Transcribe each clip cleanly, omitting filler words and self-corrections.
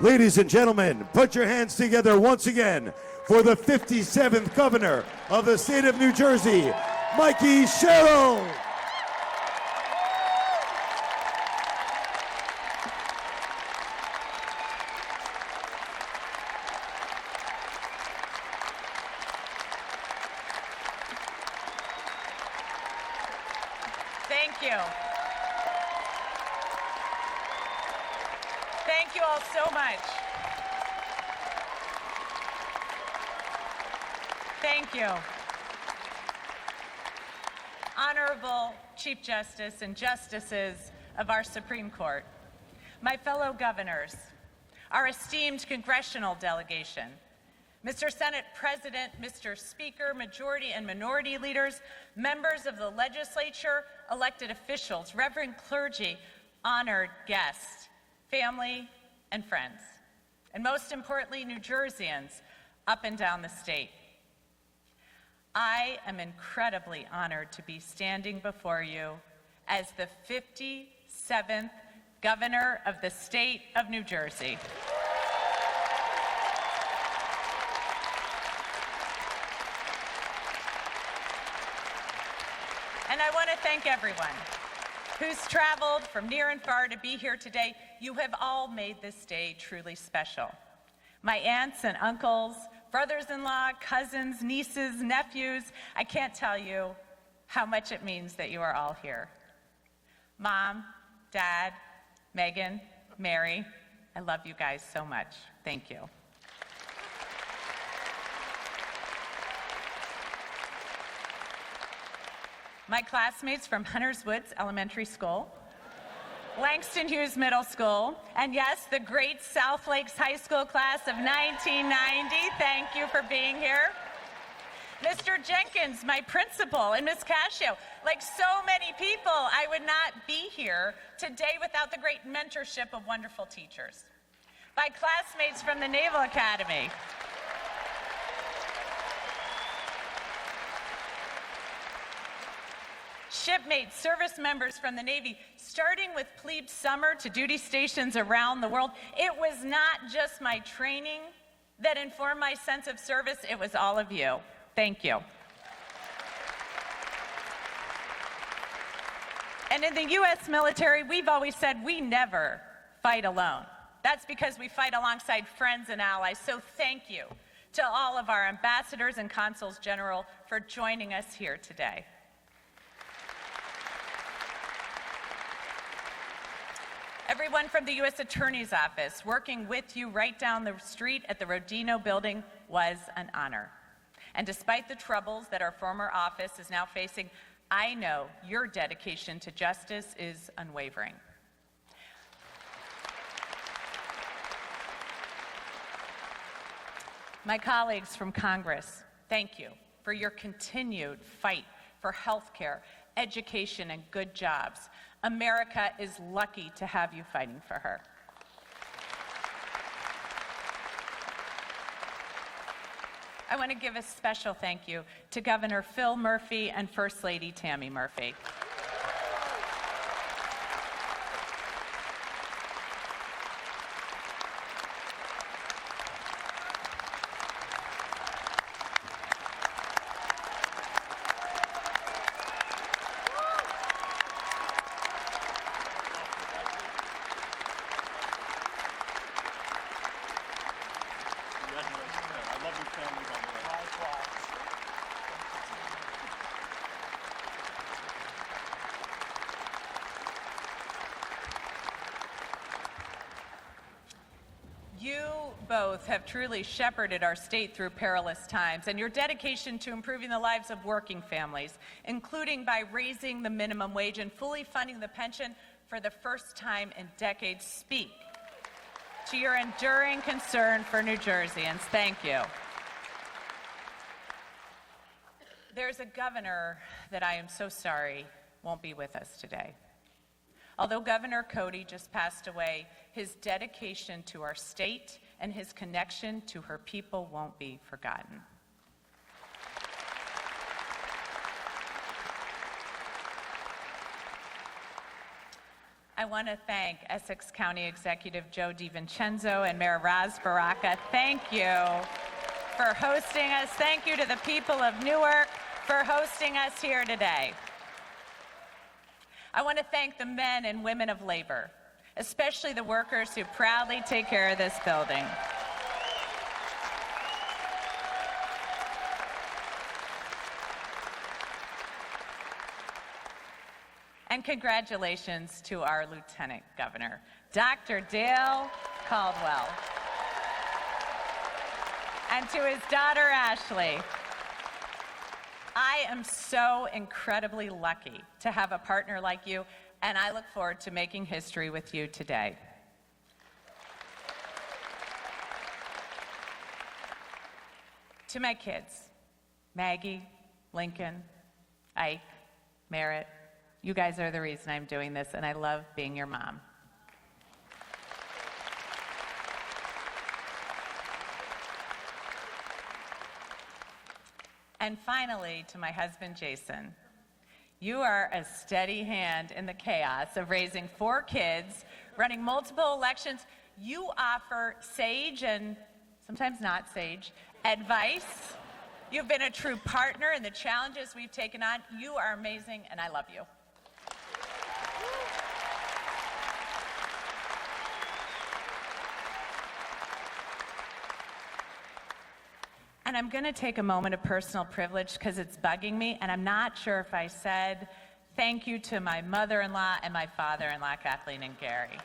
Ladies and gentlemen, put your hands together once again for the 57th Governor of the state of New Jersey, Mikie Sherrill. Thank you. Thank you all so much. Thank you. Honorable Chief Justice and Justices of our Supreme Court, my fellow governors, our esteemed congressional delegation, Mr. Senate President, Mr. Speaker, Majority and Minority Leaders, members of the legislature, elected officials, reverend clergy, honored guests, family and friends, and most importantly, New Jerseyans up and down the state. I am incredibly honored to be standing before you as the 57th Governor of the state of New Jersey. And I want to thank everyone who's traveled from near and far to be here today. You have all made this day truly special. My aunts and uncles, brothers-in-law, cousins, nieces, nephews, I can't tell you how much it means that you are all here. Mom, Dad, Megan, Mary, I love you guys so much. Thank you. My classmates from Hunters Woods Elementary School, Langston Hughes Middle School, and yes, the great South Lakes High School class of 1990, thank you for being here. Mr. Jenkins, my principal, and Ms. Cascio. Like so many people, I would not be here today without the great mentorship of wonderful teachers. My classmates from the Naval Academy. Shipmates, service members from the Navy, starting with plebe summer to duty stations around the world. It was not just my training that informed my sense of service, it was all of you. Thank you. And in the U.S. military, we've always said we never fight alone. That's because we fight alongside friends and allies, so thank you to all of our ambassadors and consuls general for joining us here today. Everyone from the U.S. Attorney's Office working with you right down the street at the Rodino Building was an honor. And despite the troubles that our former office is now facing, I know your dedication to justice is unwavering. My colleagues from Congress, thank you for your continued fight for health care, education, and good jobs. America is lucky to have you fighting for her. I want to give a special thank you to Governor Phil Murphy and First Lady Tammy Murphy. You both have truly shepherded our state through perilous times, and your dedication to improving the lives of working families, including by raising the minimum wage and fully funding the pension for the first time in decades, speak to your enduring concern for New Jerseyans. Thank you. There's a governor that I am so sorry won't be with us today. Although Governor Cody just passed away, his dedication to our state and his connection to her people won't be forgotten. I want to thank Essex County Executive Joe DiVincenzo and Mayor Raz Baraka. Thank you for hosting us. Thank you to the people of Newark for hosting us here today. I want to thank the men and women of labor, especially the workers who proudly take care of this building. And congratulations to our Lieutenant Governor, Dr. Dale Caldwell, and to his daughter, Ashley. I am so incredibly lucky to have a partner like you, and I look forward to making history with you today. To my kids, Maggie, Lincoln, Ike, Merritt, you guys are the reason I'm doing this, and I love being your mom. And finally, to my husband, Jason, you are a steady hand in the chaos of raising 4 kids, running multiple elections. You offer sage and sometimes not sage advice. You've been a true partner in the challenges we've taken on. You are amazing, and I love you. And I'm going to take a moment of personal privilege because it's bugging me, and I'm not sure if I said thank you to my mother-in-law and my father-in-law, Kathleen and Gary.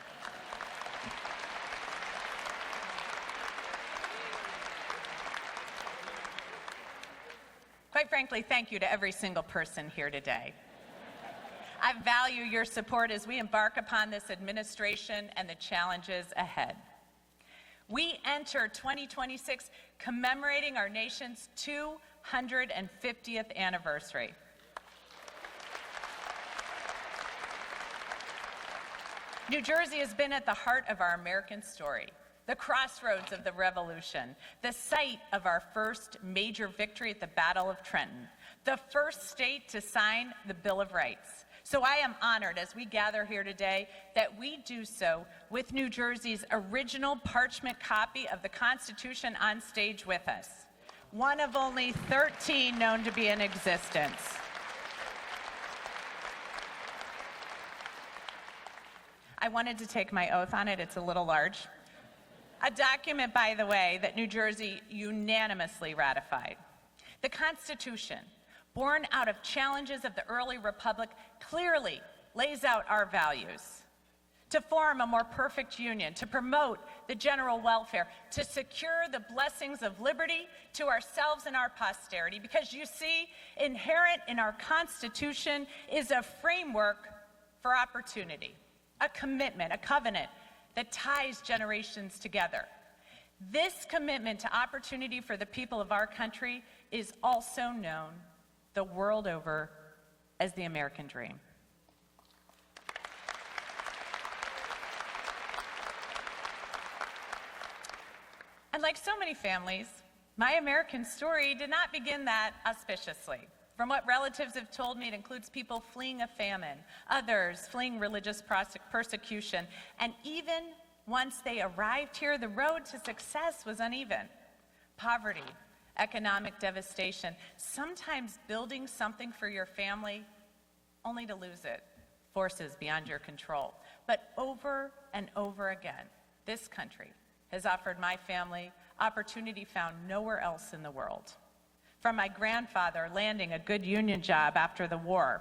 Quite frankly, thank you to every single person here today. I value your support as we embark upon this administration and the challenges ahead. We enter 2026 commemorating our nation's 250th anniversary. New Jersey has been at the heart of our American story, the crossroads of the Revolution, the site of our first major victory at the Battle of Trenton, the first state to sign the Bill of Rights. So I am honored as we gather here today that we do so with New Jersey's original parchment copy of the Constitution on stage with us, one of only 13 known to be in existence. I wanted to take my oath on it. It's a little large. A document, by the way, that New Jersey unanimously ratified. The Constitution, born out of challenges of the early republic, clearly lays out our values. To form a more perfect union, to promote the general welfare, to secure the blessings of liberty to ourselves and our posterity. Because you see, inherent in our Constitution is a framework for opportunity, a commitment, a covenant that ties generations together. This commitment to opportunity for the people of our country is also known the world over as the American dream. And like so many families, my American story did not begin that auspiciously. From what relatives have told me, it includes people fleeing a famine, others fleeing religious persecution, and even once they arrived here, the road to success was uneven. Poverty, economic devastation, sometimes building something for your family only to lose it, forces beyond your control. But over and over again, this country has offered my family opportunity found nowhere else in the world. From my grandfather landing a good union job after the war,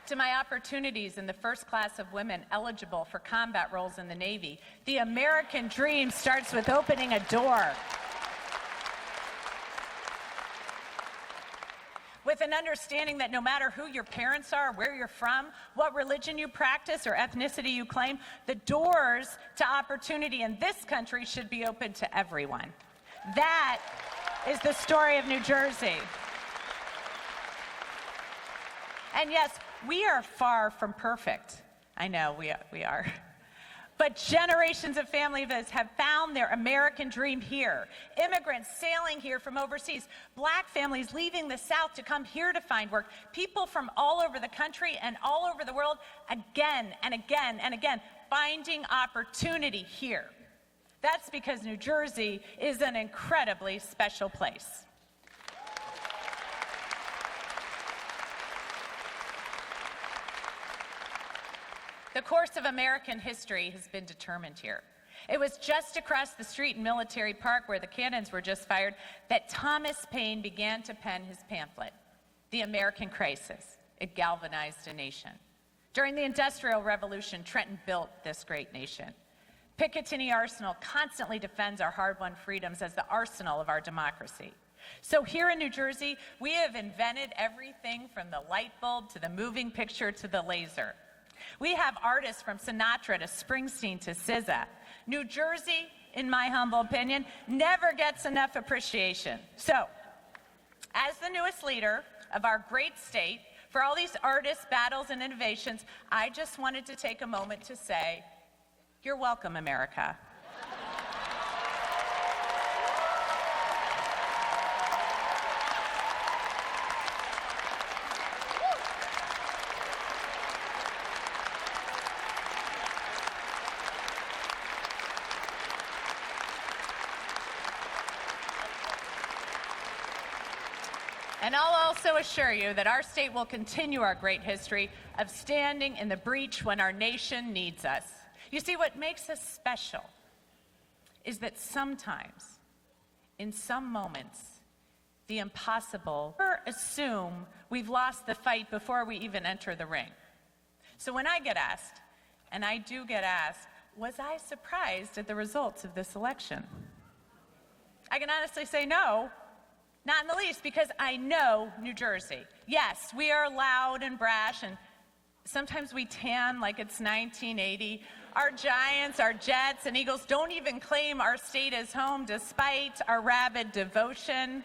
to my opportunities in the first class of women eligible for combat roles in the Navy, the American dream starts with opening a door. With an understanding that no matter who your parents are, where you're from, what religion you practice or ethnicity you claim, the doors to opportunity in this country should be open to everyone. That is the story of New Jersey. And yes, we are far from perfect. I know we are. but generations of families have found their American dream here. Immigrants sailing here from overseas, Black families leaving the South to come here to find work, people from all over the country and all over the world again and again and again finding opportunity here. That's because New Jersey is an incredibly special place. The course of American history has been determined here. It was just across the street in Military Park, where the cannons were just fired, that Thomas Paine began to pen his pamphlet, The American Crisis. It galvanized a nation. During the Industrial Revolution, Trenton built this great nation. Picatinny Arsenal constantly defends our hard-won freedoms as the arsenal of our democracy. So here in New Jersey, we have invented everything from the light bulb to the moving picture to the laser. We have artists from Sinatra to Springsteen to SZA. New Jersey, in my humble opinion, never gets enough appreciation. So, as the newest leader of our great state, for all these artists, battles, and innovations, I just wanted to take a moment to say, you're welcome, America. And I'll also assure you that our state will continue our great history of standing in the breach when our nation needs us. You see, what makes us special is that sometimes, in some moments, the impossible, or assume we've lost the fight before we even enter the ring. So when I get asked, and I do get asked, was I surprised at the results of this election? I can honestly say no. Not in the least, because I know New Jersey. Yes, we are loud and brash, and sometimes we tan like it's 1980. Our Giants, our Jets, and Eagles don't even claim our state as home, despite our rabid devotion.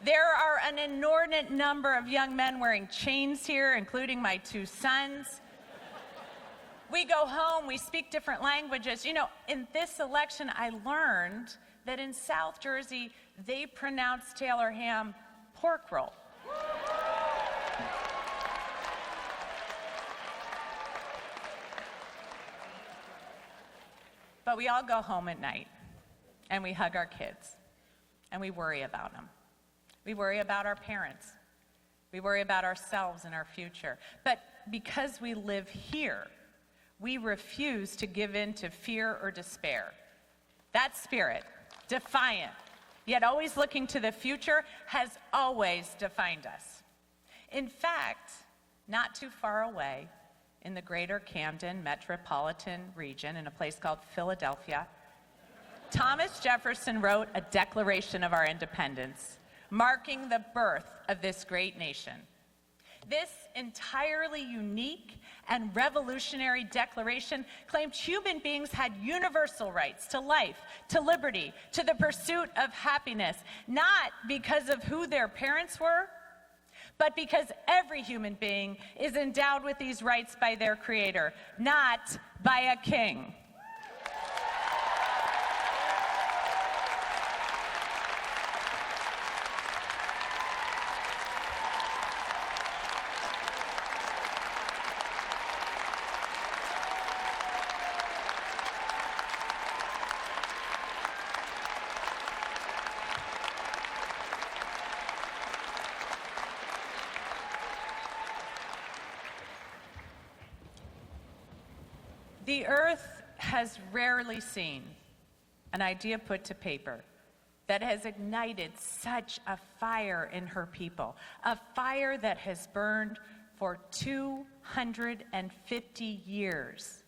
There are an inordinate number of young men wearing chains here, including my two sons. We go home, we speak different languages. You know, in this election, I learned that in South Jersey, they pronounce Taylor ham pork roll. But we all go home at night, and we hug our kids, and we worry about them. We worry about our parents. We worry about ourselves and our future. But because we live here, we refuse to give in to fear or despair. That spirit, defiant, yet always looking to the future, has always defined us. In fact, not too far away, in the greater Camden metropolitan region, in a place called Philadelphia, Thomas Jefferson wrote a Declaration of our Independence, marking the birth of this great nation. This entirely unique and revolutionary declaration claimed human beings had universal rights to life, to liberty, to the pursuit of happiness, not because of who their parents were, but because every human being is endowed with these rights by their Creator, not by a king. The earth has rarely seen an idea put to paper that has ignited such a fire in her people, a fire that has burned for 250 years.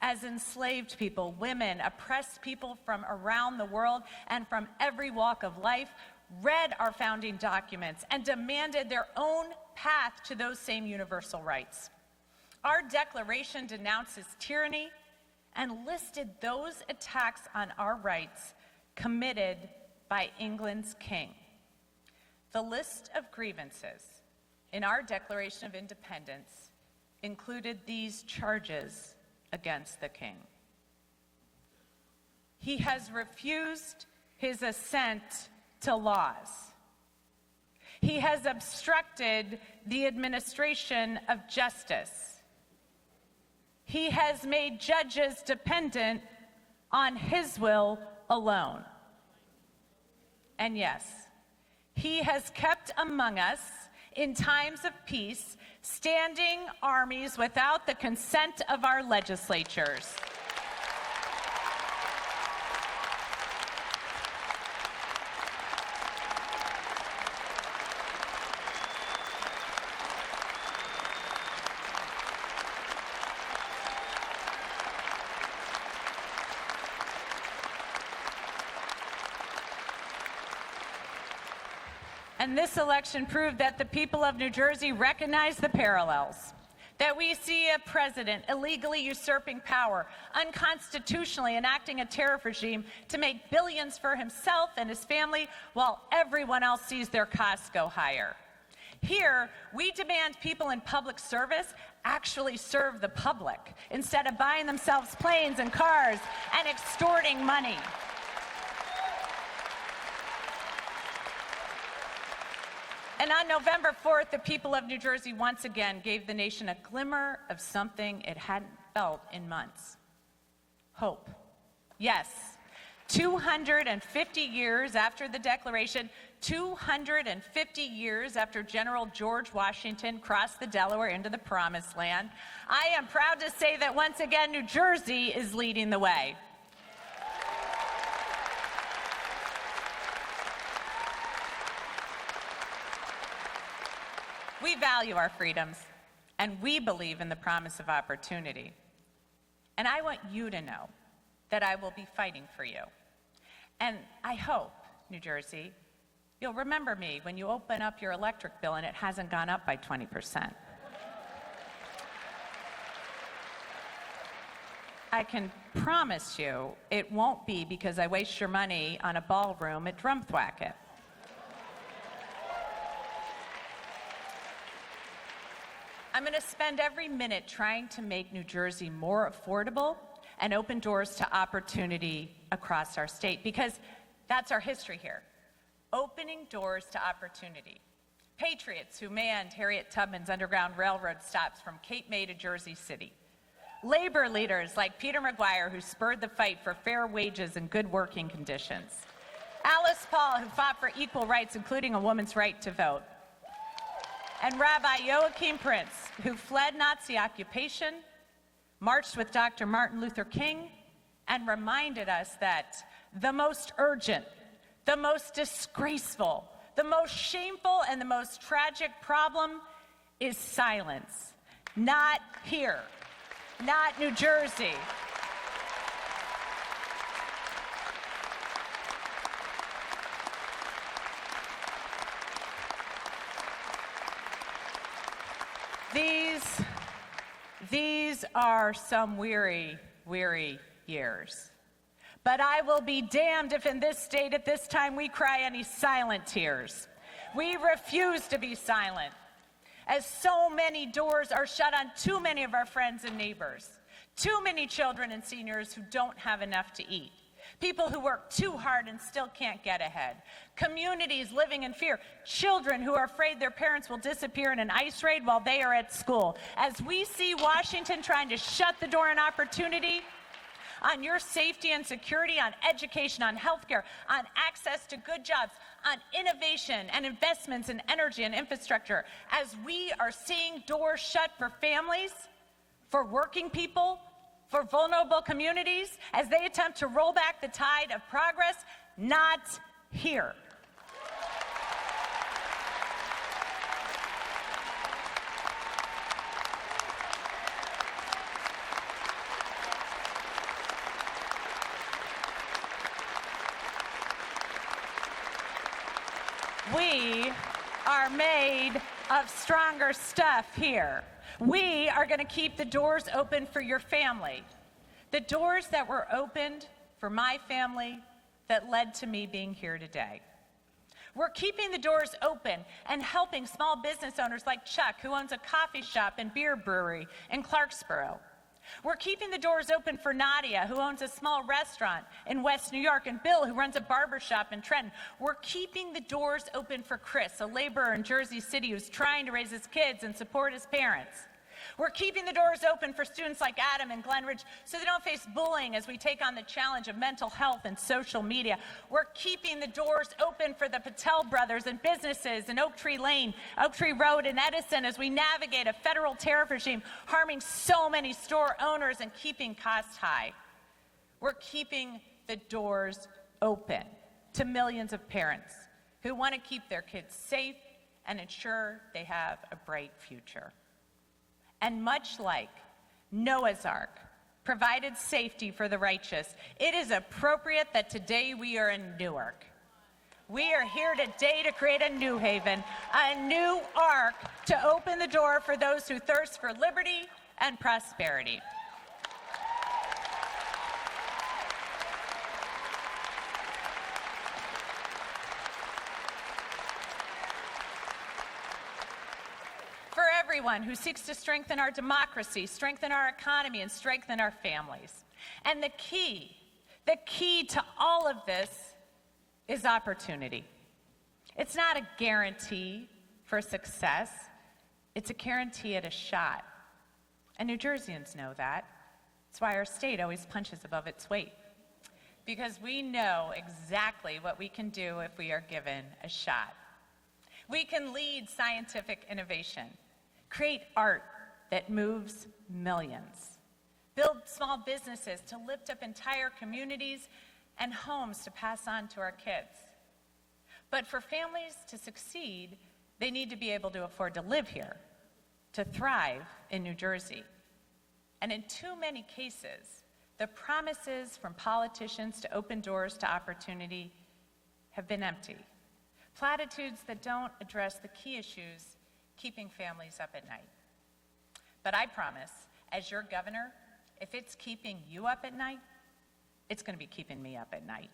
As enslaved people, women, oppressed people from around the world and from every walk of life read our founding documents and demanded their own path to those same universal rights. Our declaration denounces tyranny and listed those attacks on our rights committed by England's king. The list of grievances in our Declaration of Independence included these charges against the king. He has refused his assent to laws. He has obstructed the administration of justice. He has made judges dependent on his will alone. And yes, he has kept among us, in times of peace, standing armies without the consent of our legislatures. And this election proved that the people of New Jersey recognize the parallels. That we see a president illegally usurping power, unconstitutionally enacting a tariff regime to make billions for himself and his family while everyone else sees their costs go higher. Here, we demand people in public service actually serve the public instead of buying themselves planes and cars and extorting money. And on November 4th, the people of New Jersey once again gave the nation a glimmer of something it hadn't felt in months. Hope. Yes, 250 years after the Declaration, 250 years after General George Washington crossed the Delaware into the Promised Land, I am proud to say that once again, New Jersey is leading the way. We value our freedoms, and we believe in the promise of opportunity. And I want you to know that I will be fighting for you. And I hope, New Jersey, you'll remember me when you open up your electric bill and it hasn't gone up by 20%. I can promise you it won't be because I waste your money on a ballroom at Drumthwacket. I'm going to spend every minute trying to make New Jersey more affordable and open doors to opportunity across our state, because that's our history here. Opening doors to opportunity. Patriots who manned Harriet Tubman's Underground Railroad stops from Cape May to Jersey City. Labor leaders like Peter McGuire, who spurred the fight for fair wages and good working conditions. Alice Paul, who fought for equal rights, including a woman's right to vote. And Rabbi Joachim Prince, who fled Nazi occupation, marched with Dr. Martin Luther King, and reminded us that the most urgent, the most disgraceful, the most shameful, and the most tragic problem is silence. Not here, not New Jersey. These are some weary, weary years. But I will be damned if in this state at this time we cry any silent tears. We refuse to be silent, as so many doors are shut on too many of our friends and neighbors, too many children and seniors who don't have enough to eat. People who work too hard and still can't get ahead. Communities living in fear. Children who are afraid their parents will disappear in an ICE raid while they are at school. As we see Washington trying to shut the door on opportunity, on your safety and security, on education, on healthcare, on access to good jobs, on innovation and investments in energy and infrastructure, as we are seeing doors shut for families, for working people, for vulnerable communities, as they attempt to roll back the tide of progress, not here. We are made of stronger stuff here. We are going to keep the doors open for your family. The doors that were opened for my family that led to me being here today. We're keeping the doors open and helping small business owners like Chuck, who owns a coffee shop and beer brewery in Clarksboro. We're keeping the doors open for Nadia, who owns a small restaurant in West New York, and Bill, who runs a barbershop in Trenton. We're keeping the doors open for Chris, a laborer in Jersey City who's trying to raise his kids and support his parents. We're keeping the doors open for students like Adam and Glen Ridge so they don't face bullying as we take on the challenge of mental health and social media. We're keeping the doors open for the Patel brothers and businesses in Oak Tree Lane, Oak Tree Road, and Edison as we navigate a federal tariff regime harming so many store owners and keeping costs high. We're keeping the doors open to millions of parents who want to keep their kids safe and ensure they have a bright future. And much like Noah's Ark provided safety for the righteous, it is appropriate that today we are in Newark. We are here today to create a new haven, a new ark to open the door for those who thirst for liberty and prosperity. For everyone who seeks to strengthen our democracy, strengthen our economy, and strengthen our families. And the key to all of this is opportunity. It's not a guarantee for success, it's a guarantee at a shot. And New Jerseyans know that. That's why our state always punches above its weight. Because we know exactly what we can do if we are given a shot. We can lead scientific innovation, create art that moves millions, build small businesses to lift up entire communities, and homes to pass on to our kids. But for families to succeed, they need to be able to afford to live here, to thrive in New Jersey. And in too many cases, the promises from politicians to open doors to opportunity have been empty. Platitudes that don't address the key issues keeping families up at night. But I promise, as your governor, if it's keeping you up at night, it's going to be keeping me up at night.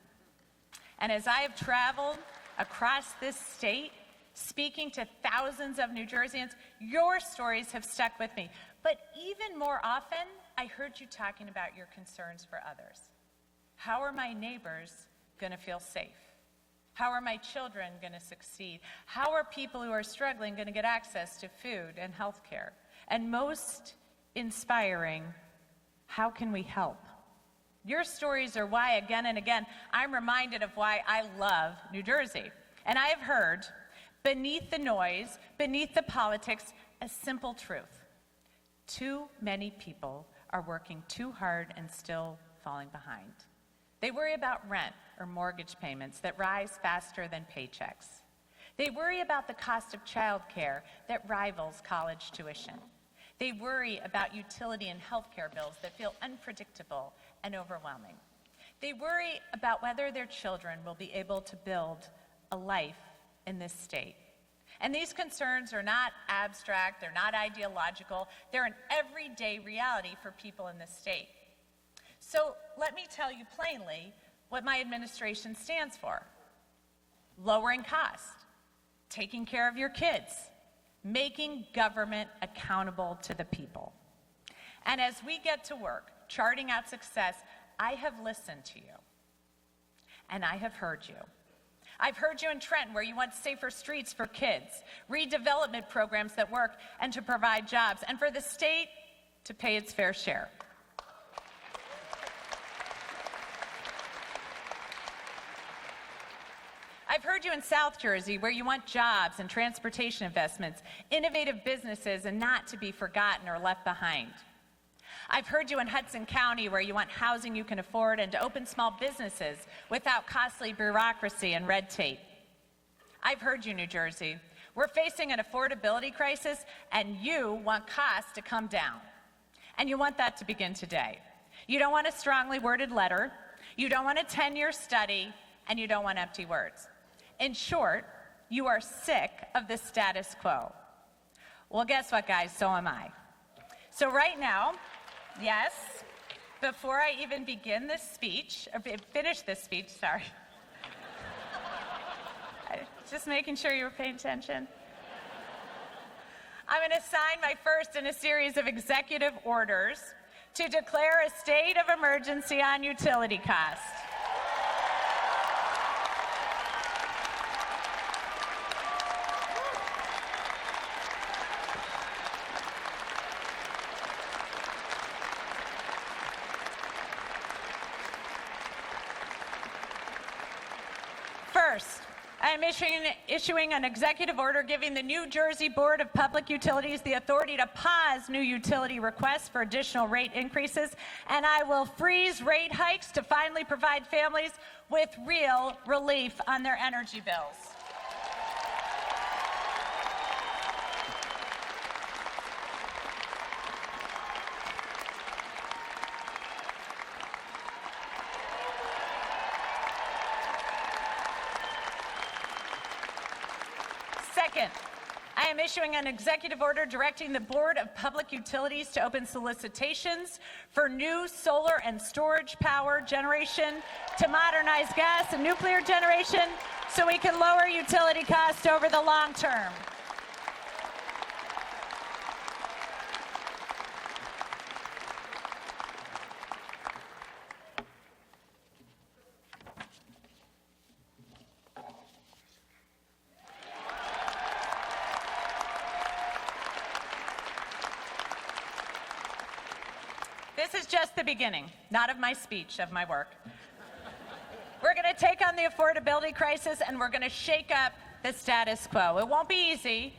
And as I have traveled across this state, speaking to thousands of New Jerseyans, your stories have stuck with me. But even more often, I heard you talking about your concerns for others. How are my neighbors going to feel safe? How are my children going to succeed? How are people who are struggling going to get access to food and health care? And most inspiring, how can we help? Your stories are why, again and again, I'm reminded of why I love New Jersey. And I have heard, beneath the noise, beneath the politics, a simple truth. Too many people are working too hard and still falling behind. They worry about rent or mortgage payments that rise faster than paychecks. They worry about the cost of childcare that rivals college tuition. They worry about utility and healthcare bills that feel unpredictable and overwhelming. They worry about whether their children will be able to build a life in this state. And these concerns are not abstract, they're not ideological, they're an everyday reality for people in this state. So let me tell you plainly what my administration stands for. Lowering cost, taking care of your kids, making government accountable to the people. And as we get to work, charting out success, I have listened to you, and I have heard you. I've heard you in Trenton, where you want safer streets for kids, redevelopment programs that work, and to provide jobs, and for the state to pay its fair share. I've heard you in South Jersey, where you want jobs and transportation investments, innovative businesses, and not to be forgotten or left behind. I've heard you in Hudson County, where you want housing you can afford and to open small businesses without costly bureaucracy and red tape. I've heard you, New Jersey. We're facing an affordability crisis, and you want costs to come down. And you want that to begin today. You don't want a strongly worded letter, you don't want a 10-year study, and you don't want empty words. In short, you are sick of the status quo. Well, guess what, guys? So am I. So right now, yes, before I even begin this speech, or finish this speech, sorry. Just making sure you were paying attention. I'm going to sign my first in a series of executive orders to declare a state of emergency on utility costs. First, I am issuing an executive order giving the New Jersey Board of Public Utilities the authority to pause new utility requests for additional rate increases, and I will freeze rate hikes to finally provide families with real relief on their energy bills. Second, I am issuing an executive order directing the Board of Public Utilities to open solicitations for new solar and storage power generation, to modernize gas and nuclear generation so we can lower utility costs over the long term. This is just the beginning, not of my speech, of my work. We're going to take on the affordability crisis, and we're going to shake up the status quo. It won't be easy,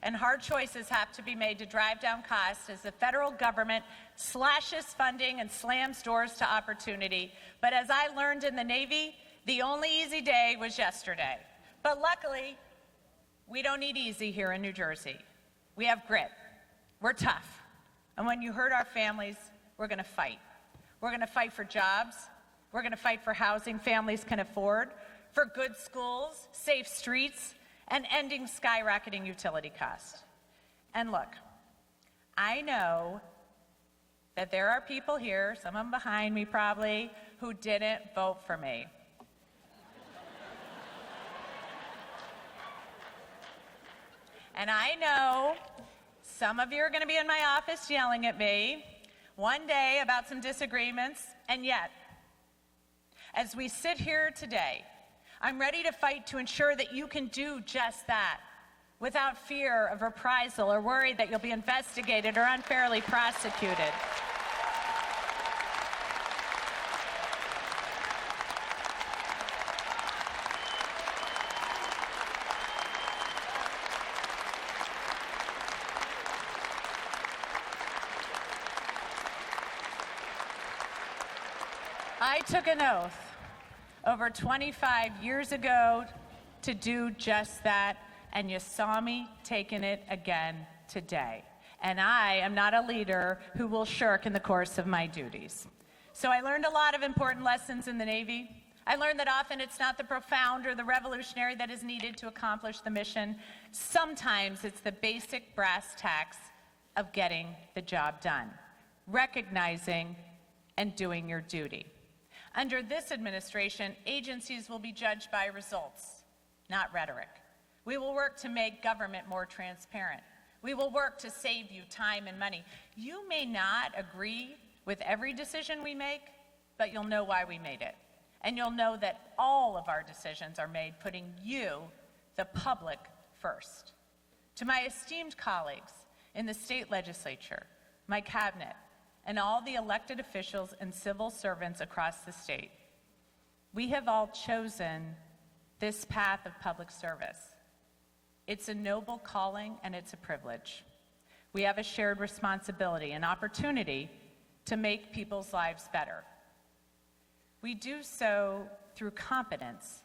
and hard choices have to be made to drive down costs as the federal government slashes funding and slams doors to opportunity. But as I learned in the Navy, the only easy day was yesterday. But luckily, we don't need easy here in New Jersey. We have grit. We're tough. And when you hurt our families, we're going to fight. We're going to fight for jobs. We're going to fight for housing families can afford, for good schools, safe streets, and ending skyrocketing utility costs. And look, I know that there are people here, some of them behind me probably, who didn't vote for me. And I know some of you are going to be in my office yelling at me one day about some disagreements, and yet, as we sit here today, I'm ready to fight to ensure that you can do just that without fear of reprisal or worry that you'll be investigated or unfairly prosecuted. I took an oath over 25 years ago to do just that, and you saw me taking it again today. And I am not a leader who will shirk in the course of my duties. So I learned a lot of important lessons in the Navy. I learned that often it's not the profound or the revolutionary that is needed to accomplish the mission. Sometimes it's the basic brass tacks of getting the job done, recognizing and doing your duty. Under this administration, agencies will be judged by results, not rhetoric. We will work to make government more transparent. We will work to save you time and money. You may not agree with every decision we make, but you'll know why we made it. And you'll know that all of our decisions are made putting you, the public, first. To my esteemed colleagues in the state legislature, my cabinet, and all the elected officials and civil servants across the state, we have all chosen this path of public service. It's a noble calling and it's a privilege. We have a shared responsibility, an opportunity to make people's lives better. We do so through competence,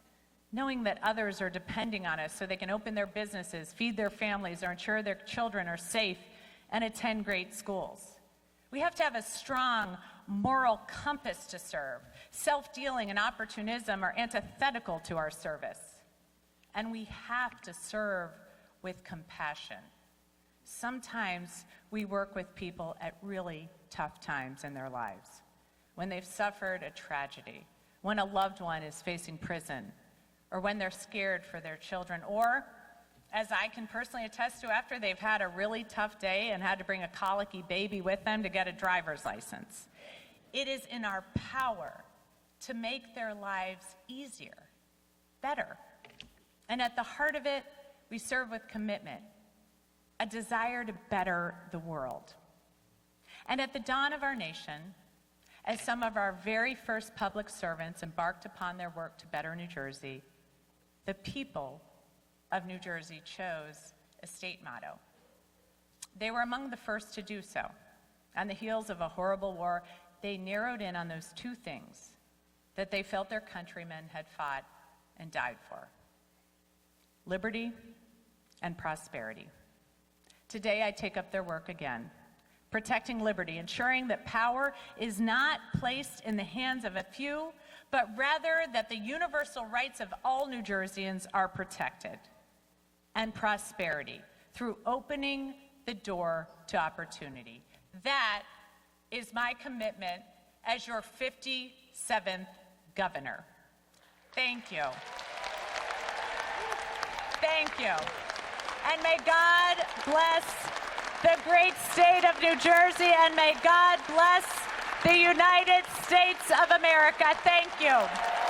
knowing that others are depending on us so they can open their businesses, feed their families, or ensure their children are safe and attend great schools. We have to have a strong moral compass to serve. Self-dealing and opportunism are antithetical to our service. And we have to serve with compassion. Sometimes we work with people at really tough times in their lives, when they've suffered a tragedy, when a loved one is facing prison, or when they're scared for their children, or as I can personally attest to after they've had a really tough day and had to bring a colicky baby with them to get a driver's license. It is in our power to make their lives easier, better. And at the heart of it, we serve with commitment, a desire to better the world. And at the dawn of our nation, as some of our very first public servants embarked upon their work to better New Jersey, the people of New Jersey chose a state motto. They were among the first to do so. On the heels of a horrible war, they narrowed in on those two things that they felt their countrymen had fought and died for: liberty and prosperity. Today, I take up their work again, protecting liberty, ensuring that power is not placed in the hands of a few, but rather that the universal rights of all New Jerseyans are protected, and prosperity through opening the door to opportunity. That is my commitment as your 57th governor. Thank you. Thank you. And may God bless the great state of New Jersey, and may God bless the United States of America. Thank you.